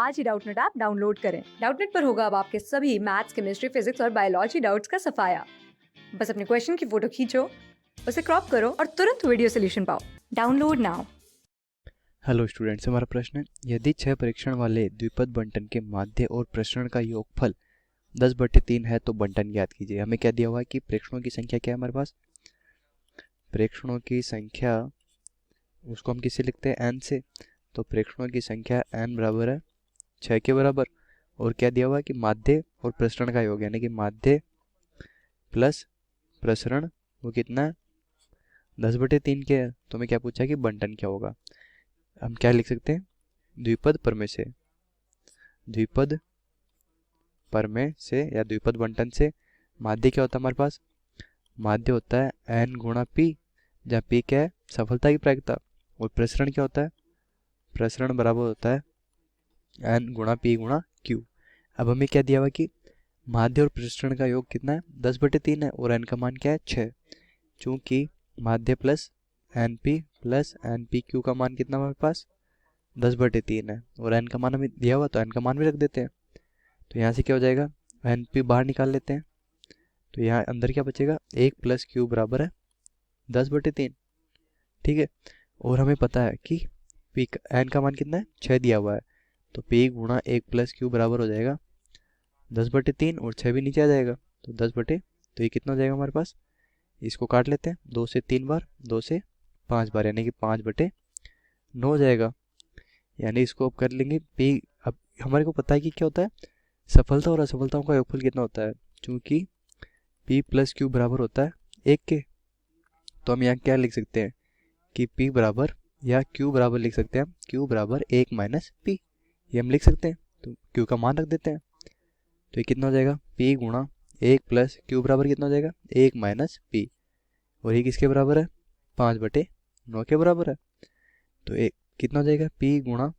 आज ही Doubtnut app download करें। Doubtnut पर होगा अब आपके सभी मैथ्स, केमिस्ट्री, फिजिक्स और बायोलॉजी डाउट्स का सफाया। बस अपने क्वेश्चन की फोटो खींचो, उसे क्रॉप करो और तुरंत वीडियो सोल्यूशन पाओ। Download now. हेलो स्टूडेंट्स, हमारा प्रश्न है यदि 6 परीक्षण वाले द्विपद बंटन के माध्य और प्रसरण का योगफल 10/3 है तो बंटन ज्ञात कीजिए। हमें क्या दिया हुआ है कि प्रेक्षणों की संख्या क्या है हमारे पास। प्रेक्षणों की संख्या उसको हम किससे लिखते हैं, n से। तो प्रेक्षणों की संख्या n बराबर है 6 के बराबर। और क्या दिया हुआ है कि माध्य और प्रसरण का योग, यानी कि माध्य प्लस प्रसरण वो कितना है 10/3 के है। तो हमें क्या पूछा कि बंटन क्या होगा। हम क्या लिख सकते हैं, द्विपद प्रमेय से, द्विपद प्रमेय से या द्विपद बंटन से माध्य क्या होता है हमारे पास। माध्य होता है n गुणा p, जहाँ p क्या है, सफलता की प्रायिकता। और प्रसरण क्या होता है, प्रसरण बराबर होता है n गुणा p गुणा q। अब हमें क्या दिया हुआ कि माध्य और प्रसरण का योग कितना है 10/3 है और n का मान क्या है 6। चूंकि माध्य प्लस np प्लस npq का मान कितना हमारे पास 10/3 है और n का मान हमें दिया हुआ तो n का मान भी रख देते हैं। तो यहाँ से क्या हो जाएगा, np बाहर निकाल लेते हैं। तो यहाँ अंदर क्या बचेगा, 1 प्लस क्यू बराबर है 10/3। ठीक है। और हमें पता है कि पी एन का मान कितना है 6 दिया हुआ है। तो p गुणा 1 प्लस क्यू बराबर हो जाएगा 10/3 और 6 भी नीचे आ जाएगा तो 10/। तो ये कितना हो जाएगा हमारे पास, इसको काट लेते हैं 2 से 3 बार, 2 से 5 बार, यानी कि 5/9 हो जाएगा। यानी इसको अब कर लेंगे p। अब हमारे को पता है कि क्या होता है, सफलता और असफलताओं का योगफल कितना होता है। चूंकि p प्लस क्यू बराबर होता है 1 के, तो हम यहाँ क्या लिख सकते हैं कि p बराबर या q बराबर लिख सकते हैं हम, q बराबर 1 माइनस p, ये हम लिख सकते हैं। तो q का मान रख देते हैं। तो ये कितना हो जाएगा, p गुणा 1 प्लस q बराबर कितना हो जाएगा 1 माइनस p। और ये किसके बराबर है, 5/9 के बराबर है। तो एक कितना हो जाएगा, p गुणा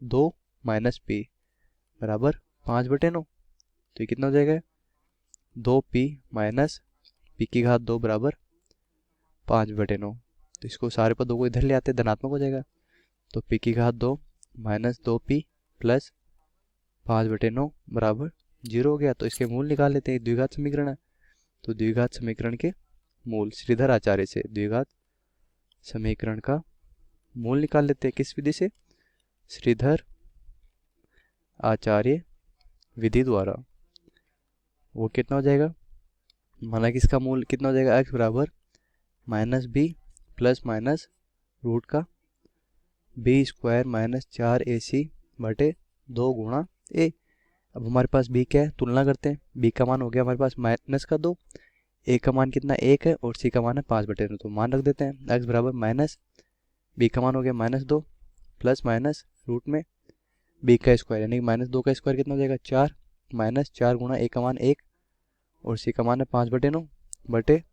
2 माइनस p बराबर 5/9। तो ये कितना हो जाएगा, 2p माइनस p की घात 2 बराबर 5/9। तो इसको सारे पदों को इधर ले आते, धनात्मक हो जाएगा। तो p की घात 2 माइनस 2p प्लस 5/9 बराबर 0 हो गया। तो इसके मूल निकाल लेते हैं, द्विघात समीकरण है। तो द्विघात समीकरण के मूल श्रीधर आचार्य से द्विघात समीकरण का मूल निकाल लेते हैं, किस विधि से, श्रीधर आचार्य विधि द्वारा। वो कितना हो जाएगा, माना कि इसका मूल कितना हो जाएगा, x बराबर minus B plus minus root का बी स्क्वायर माइनस 4ac बटे 2 गुणा ए। अब हमारे पास b क्या है, तुलना करते हैं। b का मान हो गया हमारे पास माइनस का 2, a का मान कितना 1 है और c का मान है 5/9। तो मान रख देते हैं, x बराबर माइनस b का मान हो गया -2 प्लस माइनस रूट में b का स्क्वायर, यानी माइनस 2 का स्क्वायर कितना हो जाएगा 4, माइनस 4 गुणा a का मान 1 और c का मान है 5/9 बटे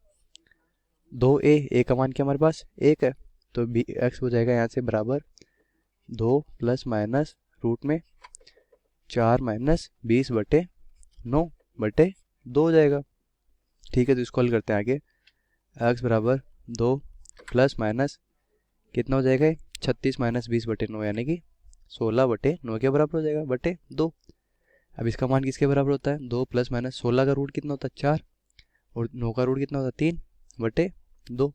2a का मान क्या हमारे पास 1 है। तो बी एक्स हो जाएगा यहाँ से बराबर 2 प्लस माइनस रूट में 4 माइनस 20/9/2 हो जाएगा। ठीक है, तो इसको हल करते हैं आगे। x बराबर 2 प्लस माइनस कितना हो जाएगा 36 माइनस 20/9, यानी कि 16/9 के बराबर हो जाएगा बटे 2। अब इसका मान किसके बराबर होता है, 2 प्लस माइनस 16 का रूट कितना होता है 4 और 9 का रूट कितना होता है 3/2।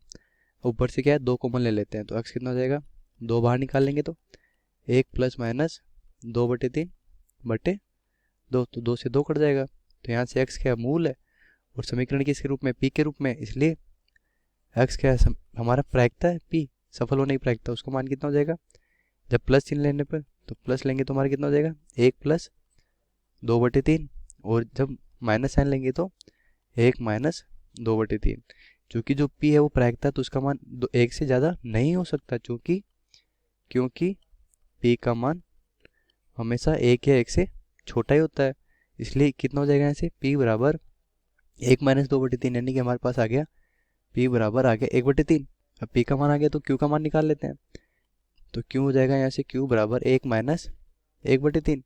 ऊपर से क्या है 2 कॉमन ले लेते हैं, तो x कितना हो जाएगा 2 बाहर निकाल लेंगे तो 1 प्लस माइनस 2/3/2। तो 2 से 2 कट जाएगा। तो यहाँ से x क्या मूल है और समीकरण किसके रूप में, p के रूप में, इसलिए x क्या है हमारा प्रायिकता है p, सफल होने की प्रायिकता। उसका मान कितना हो जाएगा, जब प्लस चिन्ह लेने पर तो प्लस लेंगे तो हमारा कितना हो जाएगा 1 प्लस 2/3 और जब माइनस साइन लेंगे तो 1 माइनस 2/3। चूँकि जो p है वो प्रायिकता है तो उसका मान 1 से ज़्यादा नहीं हो सकता, क्योंकि p का मान हमेशा 1 या 1 से छोटा ही होता है। इसलिए कितना हो जाएगा यहाँ से p बराबर 1 माइनस 2/3, यानी कि हमारे पास आ गया p बराबर आ गया 1/3। अब p का मान आ गया तो q का मान निकाल लेते हैं। तो q हो जाएगा यहाँ से q बराबर 1 माइनस 1/3।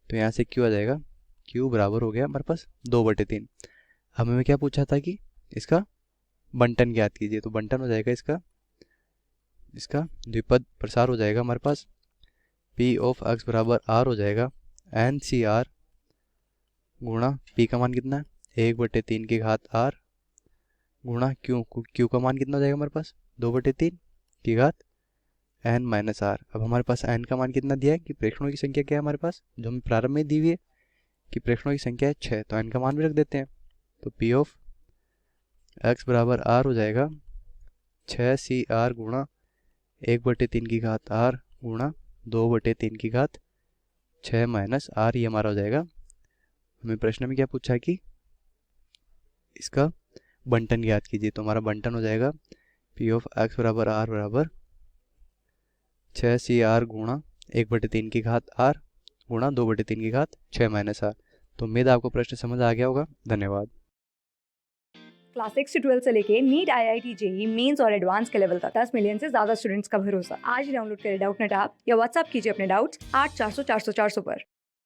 तो यहाँ से q आ जाएगा, q बराबर हो गया हमारे पास 2/3। हमें क्या पूछा था कि इसका बंटन ज्ञात कीजिए, तो बंटन हो जाएगा इसका द्विपद प्रसार हो जाएगा हमारे पास पी ऑफ एक्स बराबर आर हो जाएगा एन सी आर गुणा पी का मान कितना है 1/3 की घात आर गुणा क्यू का मान कितना हो जाएगा हमारे पास 2/3 की घात एन माइनस आर। अब हमारे पास एन का मान कितना दिया है कि प्रेक्षणों की संख्या क्या है हमारे पास, जो हमें प्रारंभ में दी हुई है कि प्रेक्षणों की संख्या है 6, तो एन का मान भी रख देते हैं। तो पी ऑफ एक्स बराबर आर हो जाएगा 6 CR गुणा 1/3 की घात आर गुणा 2/3 की घात 6 माइनस आर। ये हमारा हो जाएगा। हमें प्रश्न में क्या पूछा है कि इसका बंटन ज्ञात कीजिए, तो हमारा बंटन हो जाएगा पी ऑफ एक्स बराबर आर बराबर 6 CR गुणा 1/3 की घात आर गुणा 2/3 की घात 6 माइनस आर। तो उम्मीद है आपको प्रश्न समझ आ गया होगा। धन्यवाद। क्लास 6 से 12 से लेके नीट, IIT, जेई मेंस और एडवांस के लेवल तक 10 मिलियन से ज्यादा स्टूडेंट्स का भरोसा। आज ही डाउनलोड करें डाउटनेट ऐप या व्हाट्सएप कीजिए अपने डाउट्स 8400 400 400 पर।